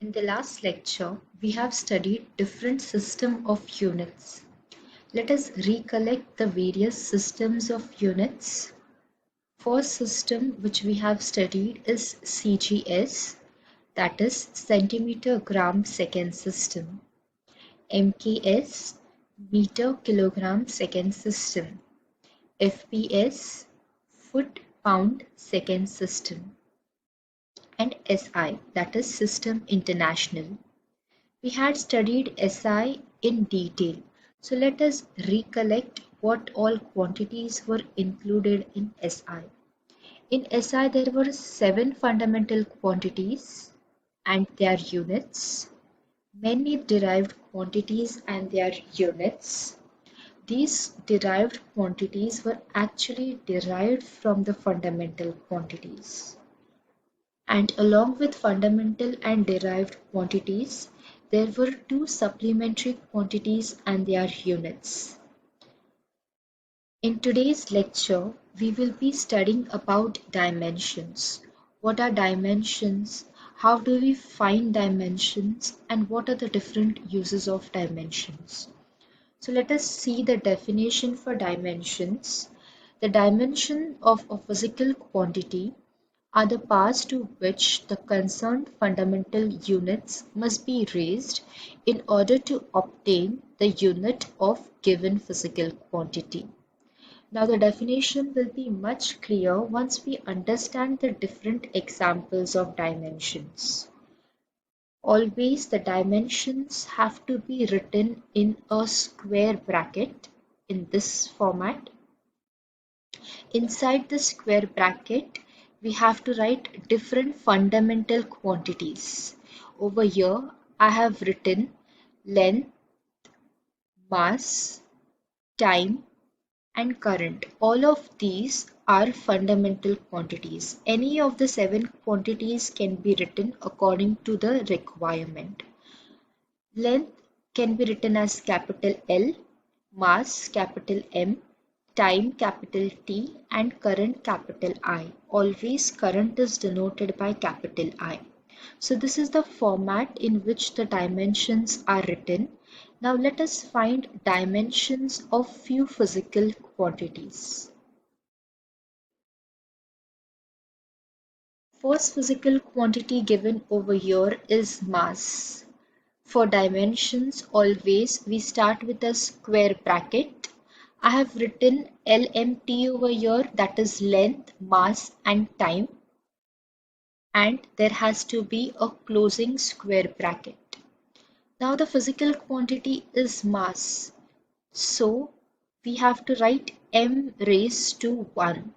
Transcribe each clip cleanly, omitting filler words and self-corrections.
In the last lecture, we have studied different system of units. Let us recollect the various systems of units. First system which we have studied is CGS, that is centimeter gram second system. MKS, meter kilogram second system. FPS, foot pound second system. And SI, that is System International. We had studied SI in detail, so let us recollect what all quantities were included in SI. In SI, there were 7 fundamental quantities and their units, many derived quantities and their units. These derived quantities were actually derived from the fundamental quantities. And along with fundamental and derived quantities, there were 2 supplementary quantities and their units. In today's lecture, we will be studying about dimensions. What are dimensions? How do we find dimensions? And what are the different uses of dimensions? So let us see the definition for dimensions. The dimension of a physical quantity are the parts to which the concerned fundamental units must be raised in order to obtain the unit of given physical quantity. Now the definition will be much clearer once we understand the different examples of dimensions. Always the dimensions have to be written in a square bracket in this format. Inside the square bracket, we have to write different fundamental quantities. Over here, I have written length, mass, time, and current. All of these are fundamental quantities. Any of the 7 quantities can be written according to the requirement. Length can be written as capital L, mass capital M, time capital T, and current capital I. Always current is denoted by capital I. So this is the format in which the dimensions are written. Now let us find dimensions of few physical quantities. First physical quantity given over here is mass. For dimensions, always we start with a square bracket. I have written LMT over here, that is length, mass and time. And there has to be a closing square bracket. Now the physical quantity is mass. So we have to write m raised to 1.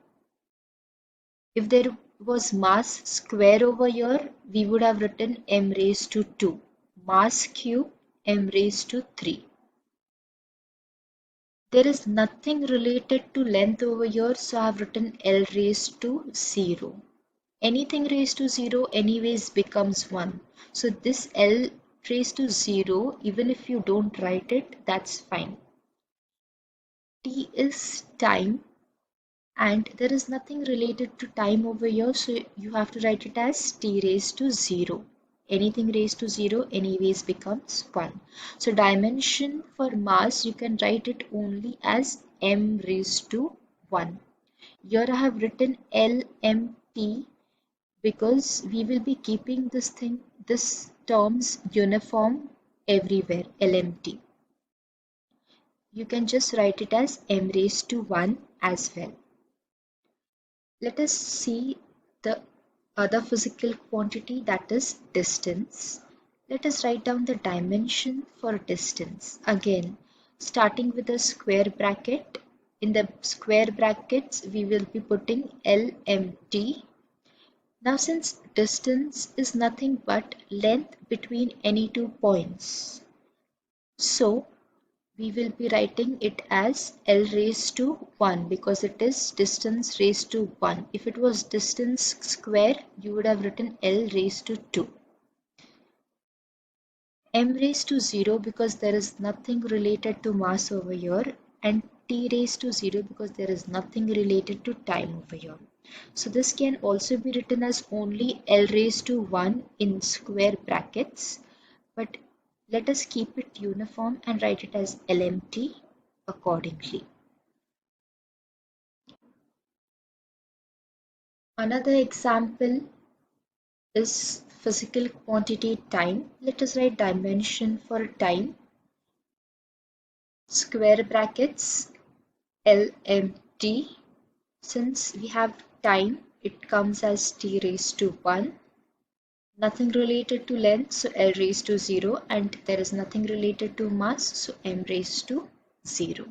If there was mass square over here, we would have written m raised to 2. Mass cube m raised to 3. There is nothing related to length over here, so I have written L raised to 0. Anything raised to 0 anyways becomes 1. So this L raised to 0, even if you don't write it, that's fine. T is time, and there is nothing related to time over here, so you have to write it as T raised to 0. Anything raised to 0 anyways becomes 1. So dimension for mass, you can write it only as m raised to 1. Here I have written LMT because we will be keeping this terms uniform everywhere, LMT. You can just write it as m raised to 1 as well. Let us see the other physical quantity, that is distance. Let us write down the dimension for distance. Again, starting with a square bracket. In the square brackets, we will be putting LMT. Now since distance is nothing but length between any 2 points, so we will be writing it as L raised to 1 because it is distance raised to 1. If it was distance square, you would have written L raised to 2. M raised to 0 because there is nothing related to mass over here, and T raised to 0 because there is nothing related to time over here. So this can also be written as only L raised to 1 in square brackets, but let us keep it uniform and write it as LMT accordingly. Another example is physical quantity time. Let us write dimension for time, square brackets, LMT. Since we have time, it comes as t raised to 1. Nothing related to length, so L raised to 0, and there is nothing related to mass, so M raised to 0.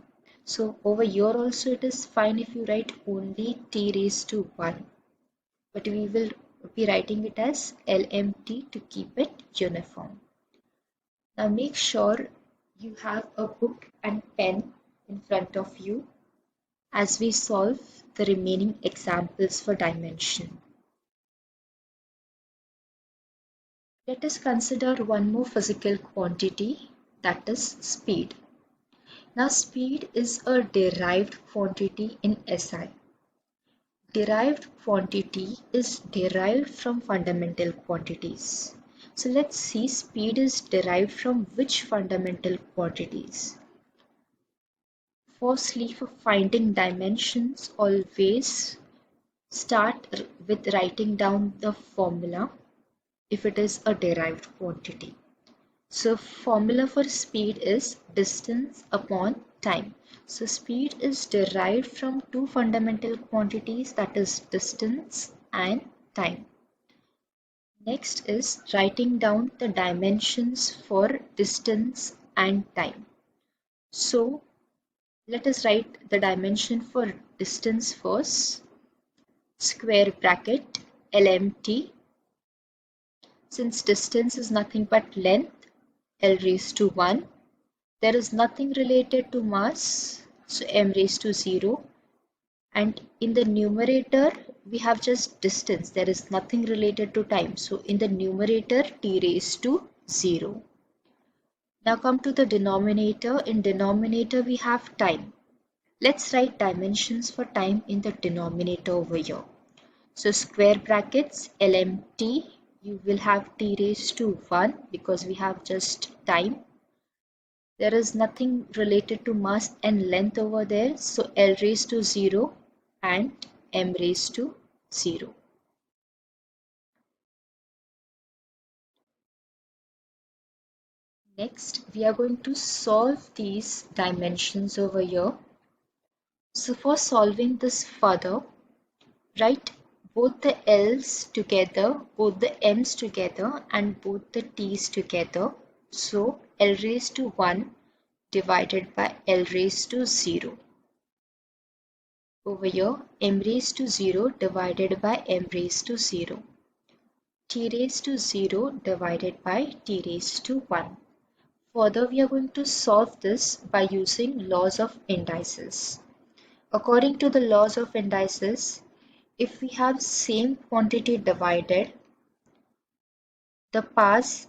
So over here also it is fine if you write only t raised to 1, but we will be writing it as LMT to keep it uniform. Now make sure you have a book and pen in front of you as we solve the remaining examples for dimension. Let us consider one more physical quantity, that is speed. Now speed is a derived quantity in SI. Derived quantity is derived from fundamental quantities. So let's see, speed is derived from which fundamental quantities? Firstly, for finding dimensions, always start with writing down the formula if it is a derived quantity. So formula for speed is distance upon time. So speed is derived from two fundamental quantities, that is distance and time. Next is writing down the dimensions for distance and time. So let us write the dimension for distance first. Square bracket LMT. Since distance is nothing but length, L raised to 1. There is nothing related to mass, so M raised to 0. And in the numerator, we have just distance. There is nothing related to time. So in the numerator, T raised to 0. Now come to the denominator. In denominator, we have time. Let's write dimensions for time in the denominator over here. So square brackets, LMT, you will have T raised to 1 because we have just time. There is nothing related to mass and length over there, so L raised to 0 and M raised to 0. Next, we are going to solve these dimensions over here. So for solving this further, write both the L's together, both the M's together and both the T's together. So L raised to 1 divided by L raised to 0. Over here, M raised to 0 divided by M raised to 0. T raised to 0 divided by T raised to 1. Further, we are going to solve this by using laws of indices. According to the laws of indices, if we have same quantity divided, the powers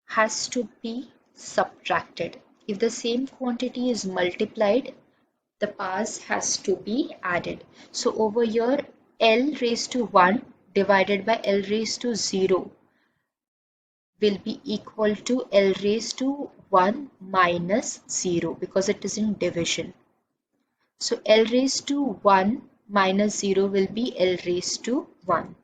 has to be subtracted. If the same quantity is multiplied, the powers has to be added. So over here, L raised to 1 divided by L raised to 0 will be equal to L raised to 1 minus 0 because it is in division. So L raised to 1 minus 0 will be L raised to 1.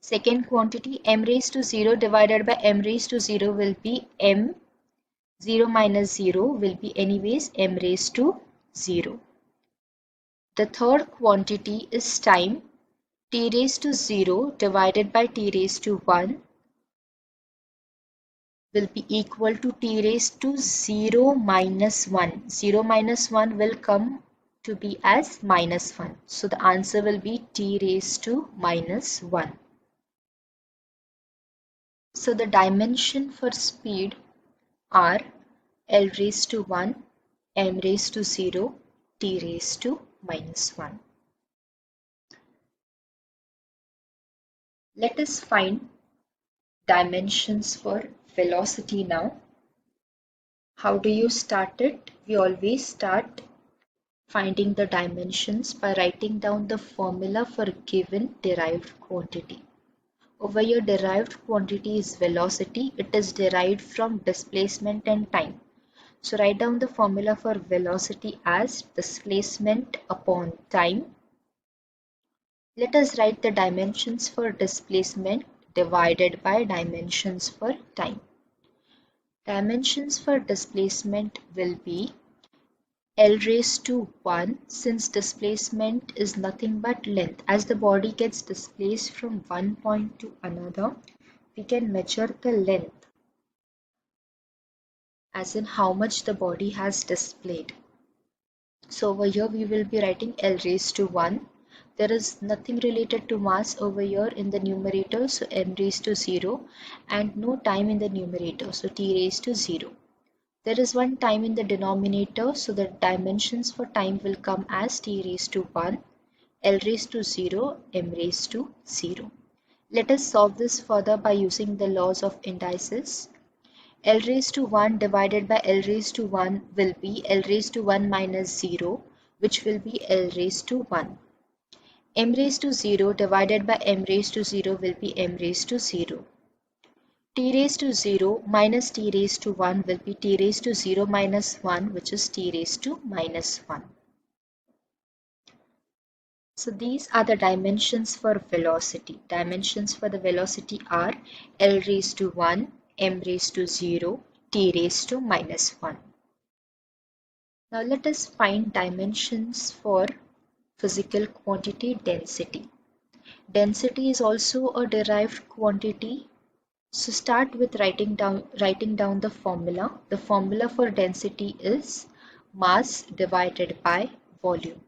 Second quantity, M raised to 0 divided by M raised to 0 will be M. 0 minus 0 will be anyways M raised to 0. The third quantity is time. T raised to 0 divided by T raised to 1 will be equal to T raised to 0 minus 1. 0 minus 1 will come to be as minus 1. So the answer will be T raised to minus 1. So the dimension for speed are L raised to 1, M raised to 0, T raised to minus 1. Let us find dimensions for velocity now. How do you start it? We always start finding the dimensions by writing down the formula for a given derived quantity. Over here, derived quantity is velocity. It is derived from displacement and time. So write down the formula for velocity as displacement upon time. Let us write the dimensions for displacement divided by dimensions for time. Dimensions for displacement will be L raised to 1, since displacement is nothing but length. As the body gets displaced from one point to another, we can measure the length, as in how much the body has displayed. So over here we will be writing L raised to 1. There is nothing related to mass over here in the numerator, so m raised to 0, and no time in the numerator, so t raised to 0. There is one time in the denominator, so the dimensions for time will come as t raised to 1, L raised to 0, m raised to 0. Let us solve this further by using the laws of indices. L raised to 1 divided by L raised to 1 will be L raised to 1 minus 0, which will be L raised to 1. M raised to 0 divided by M raised to 0 will be M raised to 0. T raised to 0 minus T raised to 1 will be T raised to 0 minus 1, which is T raised to minus 1. So these are the dimensions for velocity. Dimensions for the velocity are L raised to 1, M raised to 0, T raised to minus 1. Now let us find dimensions for physical quantity density. Density is also a derived quantity. So start with writing down the formula. The formula for density is mass divided by volume.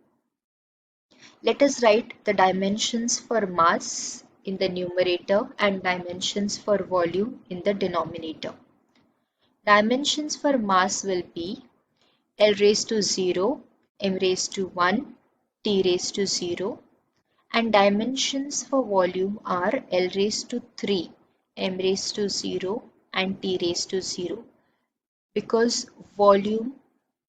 Let us write the dimensions for mass in the numerator and dimensions for volume in the denominator. Dimensions for mass will be L raised to 0, M raised to 1, T raised to 0, and dimensions for volume are L raised to 3, M raised to 0, and T raised to 0, because volume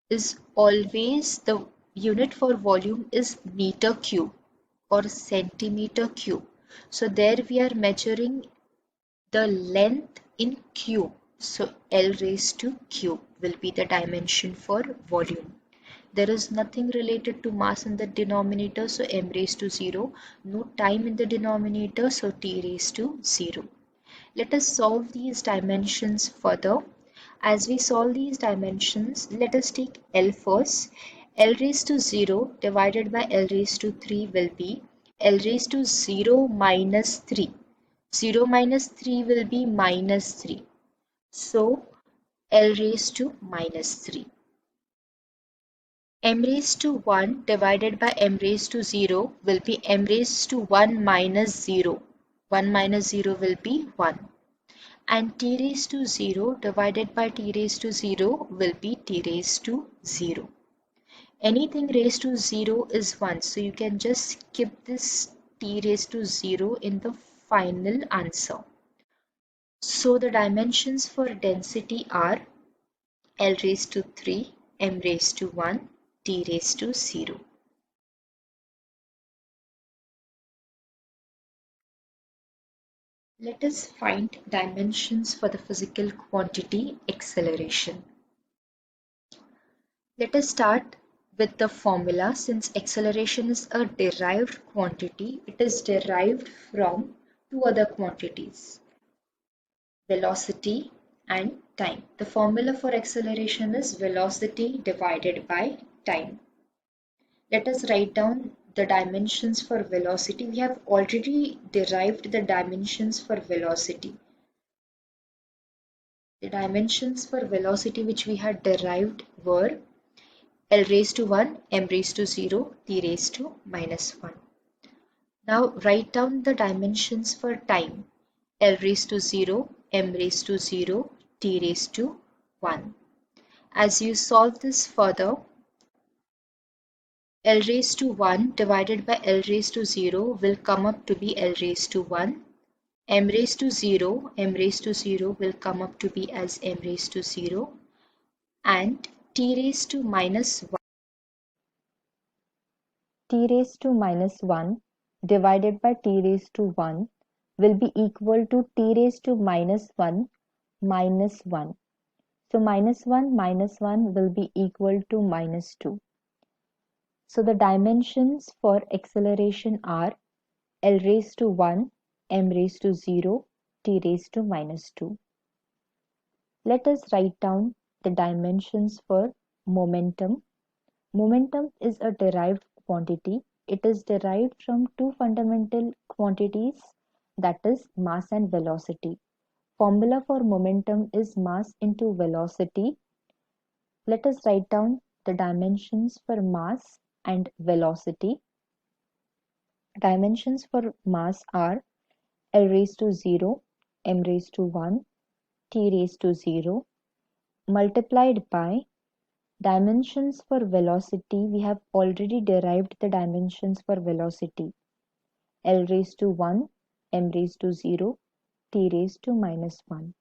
is always, the unit for volume is meter cube or centimeter cube. So there we are measuring the length in cube. So L raised to cube will be the dimension for volume. There is nothing related to mass in the denominator, so m raised to 0. No time in the denominator, so t raised to 0. Let us solve these dimensions further. As we solve these dimensions, let us take L first. L raised to 0 divided by L raised to 3 will be L raised to 0 minus 3. 0 minus 3 will be minus 3. So L raised to minus 3. M raised to 1 divided by M raised to 0 will be M raised to 1 minus 0. 1 minus 0 will be 1. And T raised to 0 divided by T raised to 0 will be T raised to 0. Anything raised to 0 is 1. So you can just skip this T raised to 0 in the final answer. So the dimensions for density are L raised to 3, M raised to 1, T raised to 0. Let us find dimensions for the physical quantity acceleration. Let us start with the formula. Since acceleration is a derived quantity, it is derived from two other quantities, velocity and time. The formula for acceleration is velocity divided by time. Let us write down the dimensions for velocity. We have already derived the dimensions for velocity. The dimensions for velocity which we had derived were L raised to 1, M raised to 0, T raised to minus 1. Now write down the dimensions for time. L raised to 0, M raised to 0, T raised to 1. As you solve this further, L raised to 1 divided by L raised to 0 will come up to be L raised to 1. M raised to 0, M raised to 0 will come up to be as M raised to 0. And T raised to minus 1 t raised to minus 1 divided by t raised to 1 will be equal to t raised to minus 1 minus 1. So minus 1 will be equal to minus 2. So the dimensions for acceleration are L raised to 1, m raised to 0, t raised to minus 2. Let us write down the dimensions for momentum. Momentum is a derived quantity. It is derived from two fundamental quantities, that is mass and velocity. Formula for momentum is mass into velocity. Let us write down the dimensions for mass and velocity. Dimensions for mass are L raised to 0, m raised to 1, t raised to 0 multiplied by dimensions for velocity. We have already derived the dimensions for velocity. L raised to 1, m raised to 0, t raised to minus 1.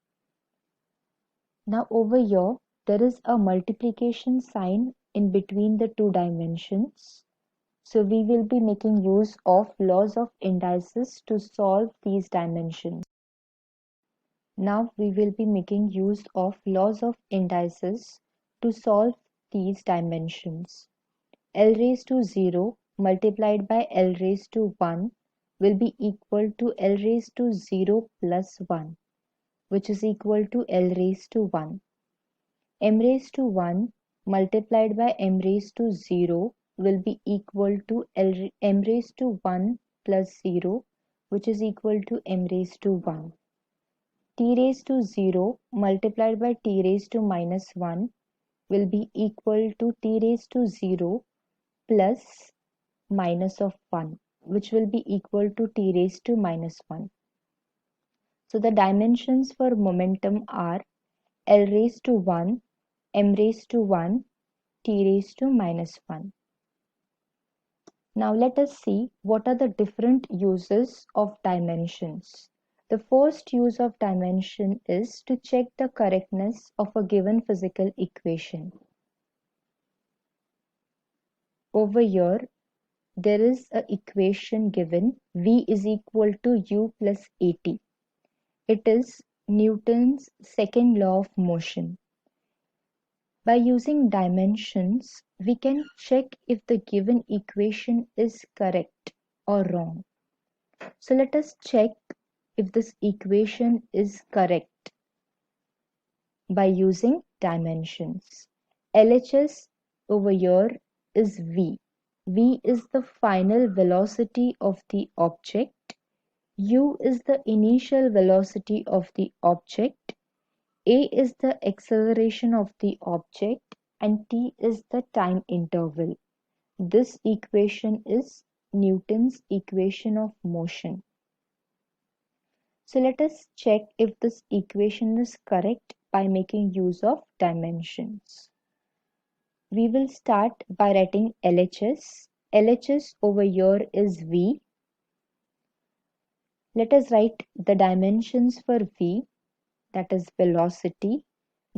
Now over here, there is a multiplication sign in between the two dimensions. So we will be making use of laws of indices to solve these dimensions. Now we will be making use of laws of indices to solve these dimensions. L raised to 0 multiplied by L raised to 1 will be equal to L raised to 0 plus 1, which is equal to L raised to 1. M raised to 1 multiplied by M raised to 0 will be equal to M raised to 1 plus 0, which is equal to M raised to 1. T raised to 0 multiplied by T raised to minus 1 will be equal to T raised to 0 plus minus of 1, which will be equal to T raised to minus 1. So the dimensions for momentum are L raised to 1, m raised to 1, t raised to minus 1. Now let us see what are the different uses of dimensions. The first use of dimension is to check the correctness of a given physical equation. Over here, there is an equation given V is equal to U plus AT. It is Newton's second law of motion. By using dimensions, we can check if the given equation is correct or wrong. So let us check if this equation is correct by using dimensions. LHS over here is V. V is the final velocity of the object. U is the initial velocity of the object. A is the acceleration of the object and T is the time interval. This equation is Newton's equation of motion. So let us check if this equation is correct by making use of dimensions. We will start by writing LHS. LHS over here is V. Let us write the dimensions for V, that is velocity.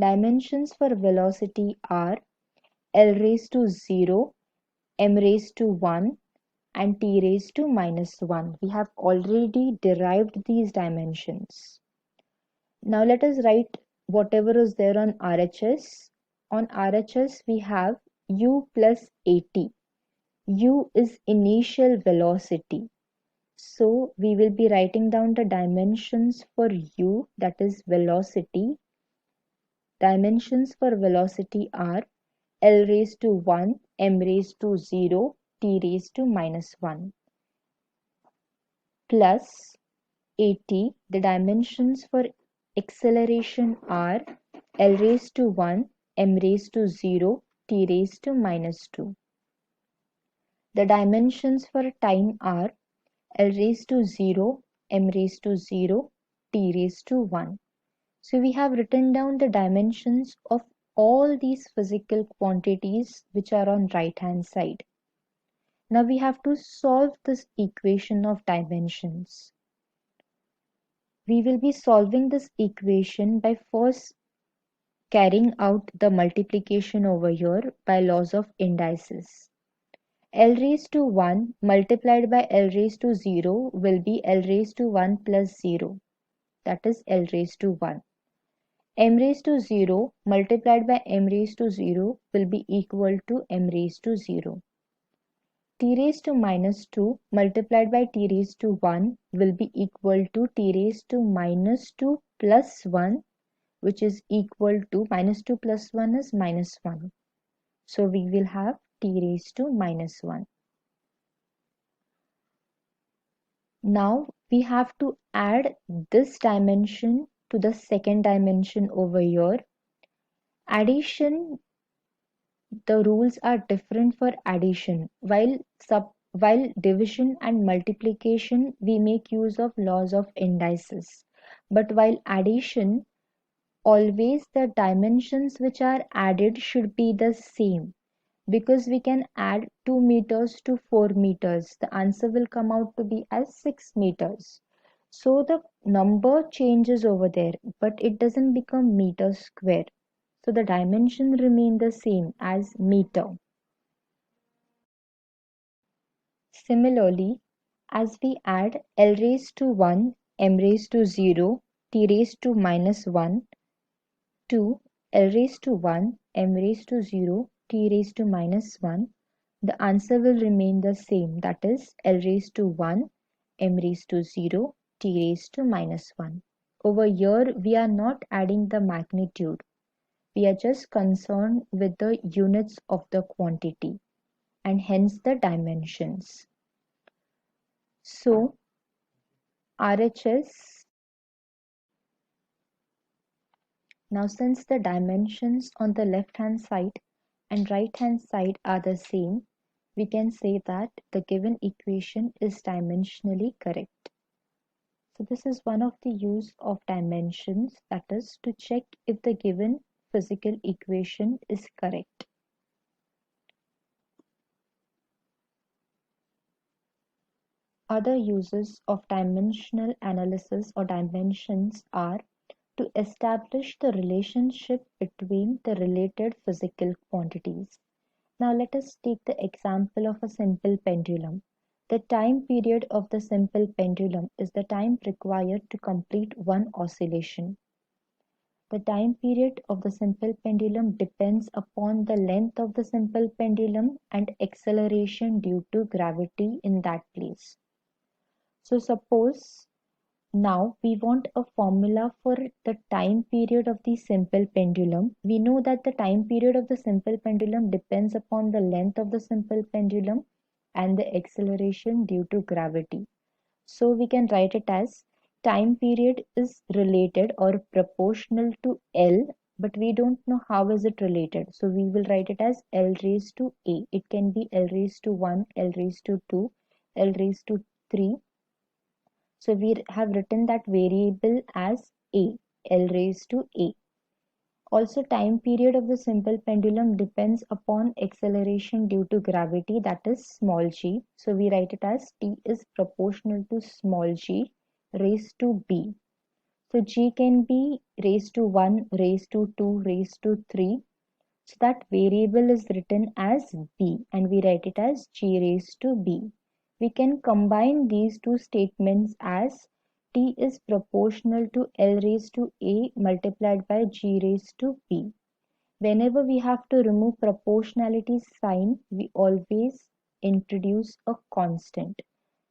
Dimensions for velocity are L raised to 0, m raised to 1 and t raised to minus 1. We have already derived these dimensions. Now let us write whatever is there on RHS. On RHS we have u plus AT. U is initial velocity. So we will be writing down the dimensions for u, that is velocity. Dimensions for velocity are L raised to 1, m raised to 0, t raised to minus 1 plus AT. The dimensions for acceleration are L raised to 1, m raised to 0, t raised to minus 2. The dimensions for time are L raised to 0, m raised to 0, t raised to 1. So we have written down the dimensions of all these physical quantities which are on right hand side. Now we have to solve this equation of dimensions. We will be solving this equation by first carrying out the multiplication over here by laws of indices. L raised to 1 multiplied by L raised to 0 will be L raised to 1 plus 0, that is L raised to 1. M raised to 0 multiplied by M raised to 0 will be equal to M raised to 0. T raised to minus 2 multiplied by T raised to 1 will be equal to T raised to minus 2 plus 1, which is equal to minus 2 plus 1 is minus 1. So we will have T raised to minus 1. Now we have to add this dimension to the second dimension over here. Addition, the rules are different for addition. While division and multiplication we make use of laws of indices. But while addition, always the dimensions which are added should be the same. Because we can add 2 meters to 4 meters, the answer will come out to be as 6 meters. So the number changes over there, but it doesn't become meter square. So the dimension remain the same as meter. Similarly, as we add L raised to 1, M raised to 0, T raised to minus 1 to L raised to 1, M raised to 0, T raised to minus 1, the answer will remain the same, that is L raised to 1, M raised to 0, T raised to minus 1. Over here, we are not adding the magnitude. We are just concerned with the units of the quantity and hence the dimensions. So, RHS, now since the dimensions on the left hand side and right hand side are the same, we can say that the given equation is dimensionally correct. So this is one of the use of dimensions, that is to check if the given physical equation is correct. Other uses of dimensional analysis or dimensions are to establish the relationship between the related physical quantities. Now let us take the example of a simple pendulum. The time period of the simple pendulum is the time required to complete one oscillation. The time period of the simple pendulum depends upon the length of the simple pendulum and acceleration due to gravity in that place. So suppose now we want a formula for the time period of the simple pendulum. We know that the time period of the simple pendulum depends upon the length of the simple pendulum and the acceleration due to gravity. So we can write it as time period is related or proportional to L, but we don't know how is it related. So we will write it as L raised to A. It can be L raised to 1, L raised to 2, L raised to 3. So we have written that variable as A, L raised to A. Also, time period of the simple pendulum depends upon acceleration due to gravity, that is small g. So we write it as T is proportional to small g raised to B. So g can be raised to 1, raised to 2, raised to 3. So that variable is written as B and we write it as g raised to B. We can combine these two statements as T is proportional to L raised to A multiplied by G raised to B. Whenever we have to remove proportionality sign, we always introduce a constant.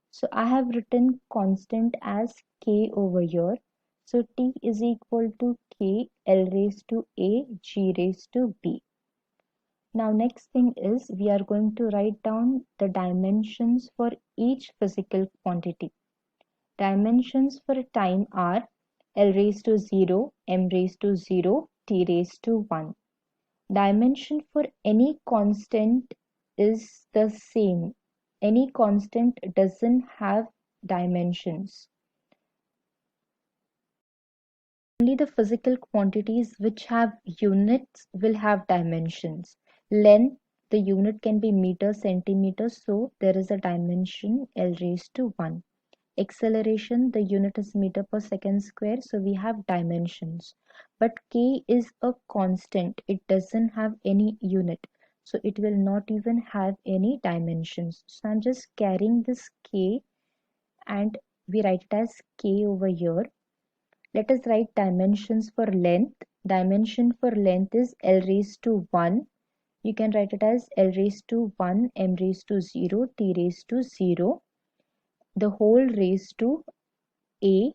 So I have written constant as K over here. So T is equal to K L raised to A G raised to B. Now next thing is we are going to write down the dimensions for each physical quantity. Dimensions for time are L raised to 0, M raised to 0, T raised to 1. Dimension for any constant is the same. Any constant doesn't have dimensions. Only the physical quantities which have units will have dimensions. Length, the unit can be meters, centimeters, so there is a dimension L raised to 1. Acceleration, the unit is meter per second square, so we have dimensions. But K is a constant, it doesn't have any unit. So it will not even have any dimensions. So I'm just carrying this k and we write it as k over here. Let us write dimensions for length. Dimension for length is L raised to 1. You can write it as L raised to 1, M raised to 0, T raised to 0, the whole raised to A.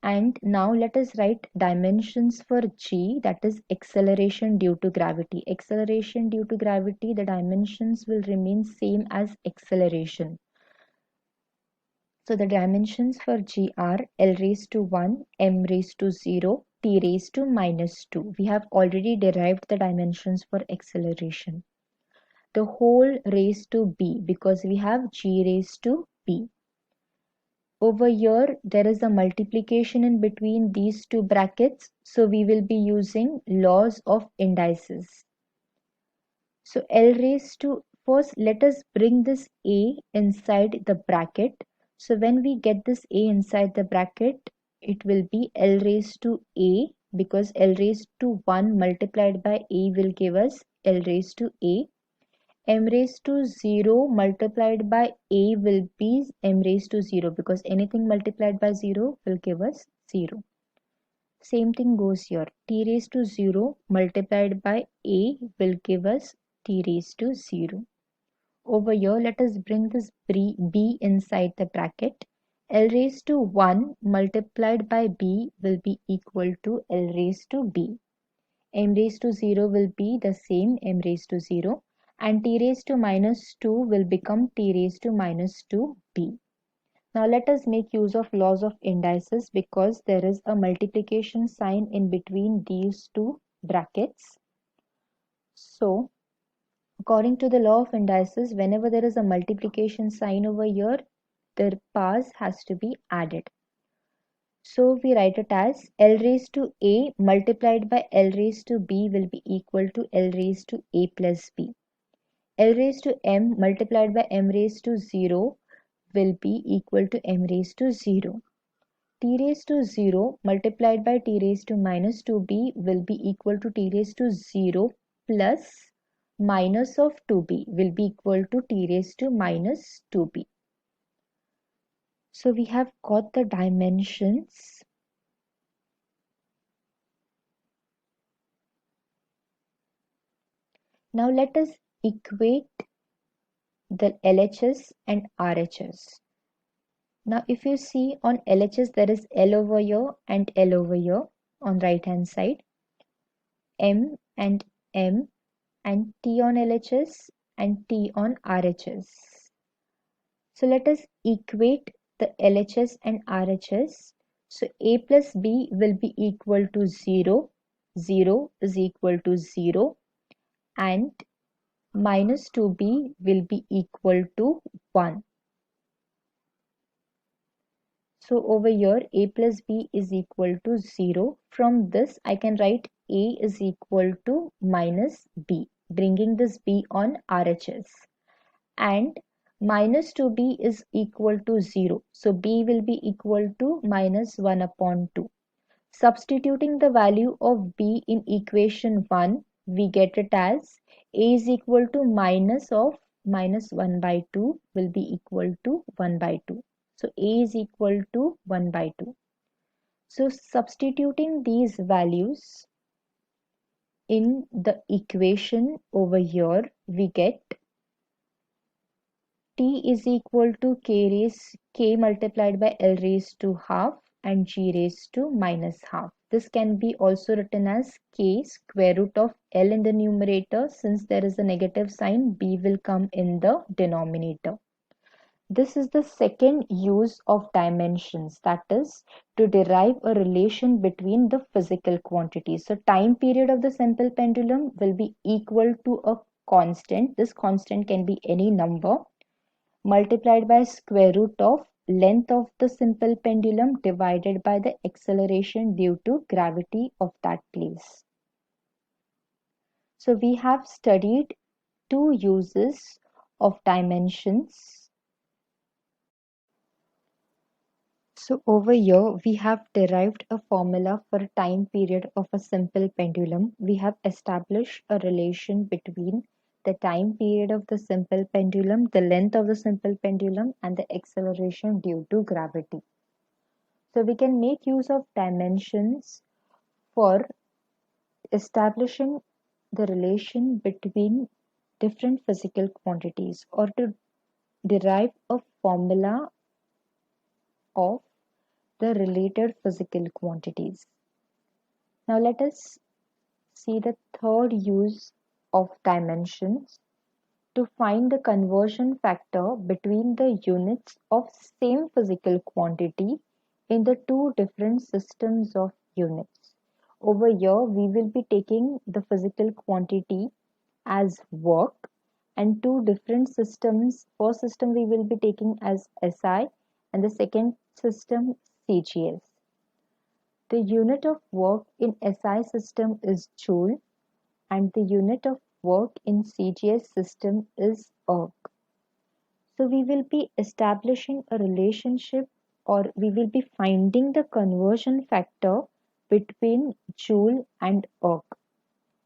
And now let us write dimensions for g, that is acceleration due to gravity. Acceleration due to gravity, the dimensions will remain same as acceleration. So the dimensions for g are L raised to 1, M raised to 0, T raised to minus 2. We have already derived the dimensions for acceleration. The whole raised to b, because we have g raised to b. Over here, there is a multiplication in between these two brackets, so we will be using laws of indices. So L raised to, first let us bring this A inside the bracket. So when we get this A inside the bracket, it will be L raised to A, because L raised to 1 multiplied by A will give us L raised to A. M raised to 0 multiplied by A will be M raised to 0, because anything multiplied by 0 will give us 0. Same thing goes here. T raised to 0 multiplied by A will give us T raised to 0. Over here, let us bring this B inside the bracket. L raised to 1 multiplied by B will be equal to L raised to B. M raised to 0 will be the same, M raised to 0, and T raised to minus 2 will become T raised to minus 2b. Now let us make use of laws of indices, because there is a multiplication sign in between these two brackets. So according to the law of indices, whenever there is a multiplication sign over here, the powers has to be added. So we write it as L raised to A multiplied by L raised to B will be equal to L raised to A plus B. L raised to M multiplied by M raised to 0 will be equal to M raised to 0. T raised to 0 multiplied by T raised to minus 2B will be equal to T raised to 0 plus minus of 2B will be equal to T raised to minus 2B. So we have got the dimensions. Now let us equate the LHS and RHS. Now if you see on LHS, there is L over here and L over here on right hand side, M and M, and T on LHS and T on RHS. So let us equate the LHS and RHS. So A plus B will be equal to 0, 0 is equal to 0, and minus 2B will be equal to 1. So over here, A plus B is equal to 0. From this, I can write A is equal to minus B, bringing this B on RHS. And minus 2B is equal to 0. So B will be equal to minus 1 upon 2. Substituting the value of B in equation 1, we get it as A is equal to minus of minus 1 by 2 will be equal to 1 by 2. So A is equal to 1 by 2. So substituting these values in the equation over here, we get T is equal to K multiplied by L raised to half and G raised to minus half. This can be also written as K square root of L in the numerator. Since there is a negative sign, B will come in the denominator. This is the second use of dimensions, that is to derive a relation between the physical quantities. So time period of the simple pendulum will be equal to a constant. This constant can be any number multiplied by square root of length of the simple pendulum divided by the acceleration due to gravity of that place. So we have studied two uses of dimensions. So over here, we have derived a formula for a time period of a simple pendulum. We have established a relation between the time period of the simple pendulum, the length of the simple pendulum, and the acceleration due to gravity. So we can make use of dimensions for establishing the relation between different physical quantities or to derive a formula of the related physical quantities. Now let us see the third use of dimensions to find the conversion factor between the units of same physical quantity in the two different systems of units. Over here, we will be taking the physical quantity as work and two different systems. First system we will be taking as SI and the second system CGS. The unit of work in SI system is joule and the unit of work in CGS system is erg. So we will be establishing a relationship or we will be finding the conversion factor between joule and erg.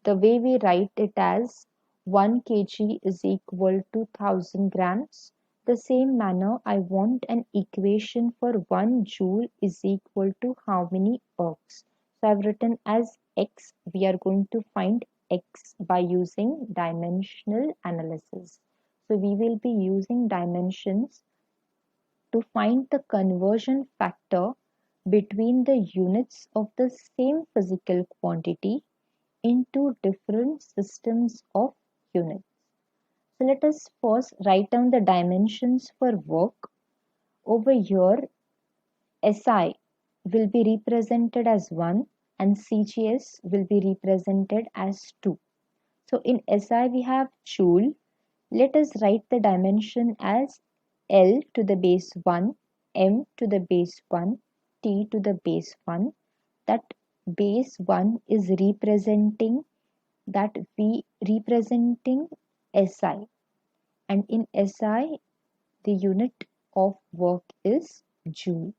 The way we write it as 1 kg is equal to 1000 grams. The same manner I want an equation for 1 joule is equal to how many ergs. So I've written as x. We are going to find x by using dimensional analysis. So we will be using dimensions to find the conversion factor between the units of the same physical quantity into different systems of units. So let us first write down the dimensions for work. Over here, SI will be represented as 1 and CGS will be represented as 2. So in SI we have joule. Let us write the dimension as L to the base 1, M to the base 1, T to the base 1. That base 1 is representing that we representing SI, and in SI the unit of work is joule,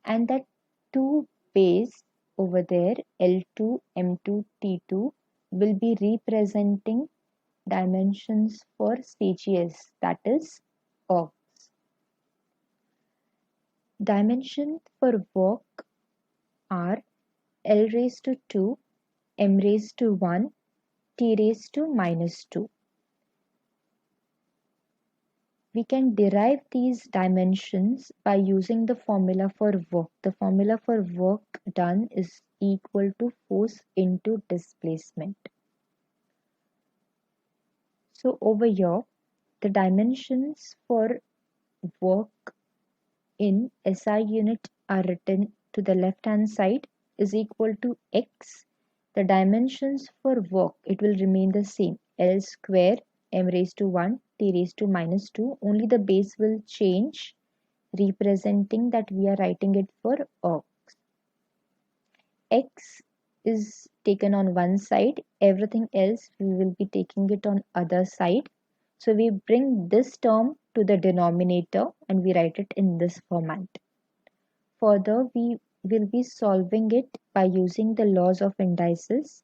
and that 2 base over there L2, M2, T2 will be representing dimensions for CGS, that is erg. Dimensions for work are L raised to 2, M raised to 1, T raised to minus 2. We can derive these dimensions by using the formula for work. The formula for work done is equal to force into displacement. So over here, the dimensions for work in SI unit are written to the left hand side is equal to x. The dimensions for work, it will remain the same, L square M raised to 1 T raised to minus 2, only the base will change, representing that we are writing it for erg. X is taken on one side, everything else we will be taking it on other side. So we bring this term to the denominator and we write it in this format. Further, we will be solving it by using the laws of indices.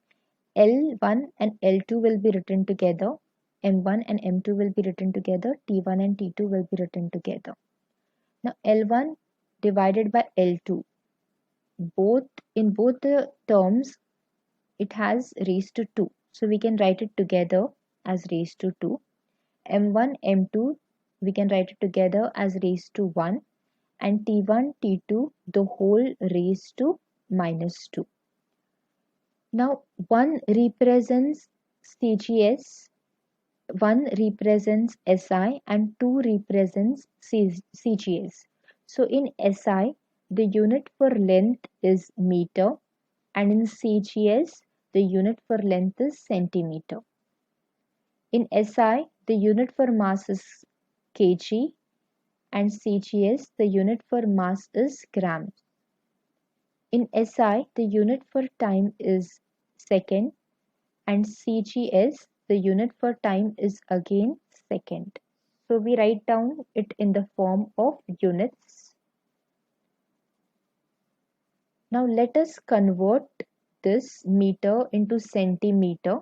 L1 and L2 will be written together, M1 and M2 will be written together, T1 and T2 will be written together. Now L1 divided by L2, in both the terms it has raised to 2. So we can write it together as raised to 2. M1, M2 we can write it together as raised to 1 and T1, T2 the whole raised to minus 2. Now 1 represents CGS, 1 represents SI and 2 represents CGS. So in SI the unit for length is meter and in CGS the unit for length is centimeter. In SI the unit for mass is kg and CGS the unit for mass is grams. In SI the unit for time is second and CGS the unit for time is again second. So we write down it in the form of units. Now let us convert this meter into centimeter.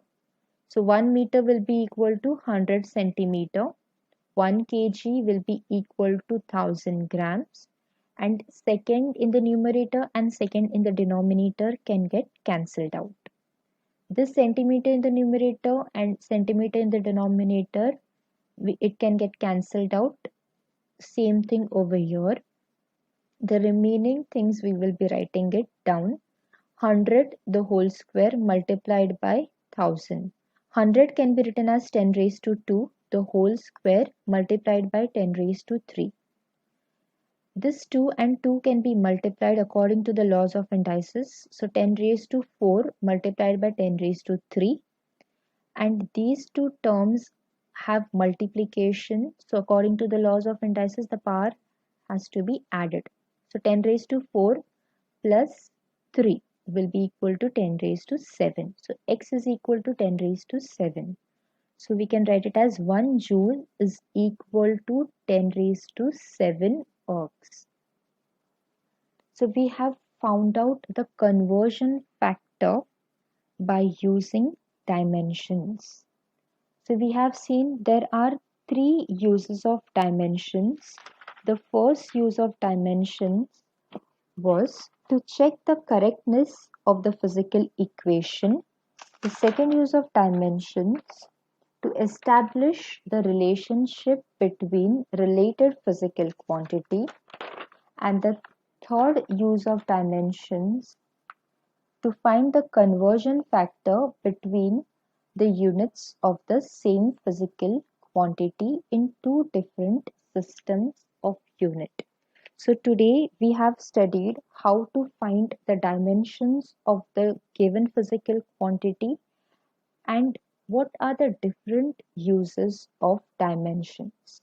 So 1 meter will be equal to 100 centimeter. 1 kg will be equal to 1000 grams, and second in the numerator and second in the denominator can get cancelled out. This centimeter in the numerator and centimeter in the denominator, it can get cancelled out. Same thing over here. The remaining things we will be writing it down. 100 the whole square multiplied by 1000. 100 can be written as 10 raised to 2 the whole square multiplied by 10 raised to 3. This 2 and 2 can be multiplied according to the laws of indices. So 10 raised to 4 multiplied by 10 raised to 3. And these two terms have multiplication. So according to the laws of indices, the power has to be added. So 10 raised to 4 plus 3 will be equal to 10 raised to 7. So x is equal to 10 raised to 7. So we can write it as 1 joule is equal to 10 raised to 7 ergs. So we have found out the conversion factor by using dimensions. So we have seen there are three uses of dimensions. The first use of dimensions was to check the correctness of the physical equation. The second use of dimensions to establish the relationship between related physical quantity, and the third use of dimensions to find the conversion factor between the units of the same physical quantity in two different systems of unit. So today we have studied how to find the dimensions of the given physical quantity and what are the different uses of dimensions.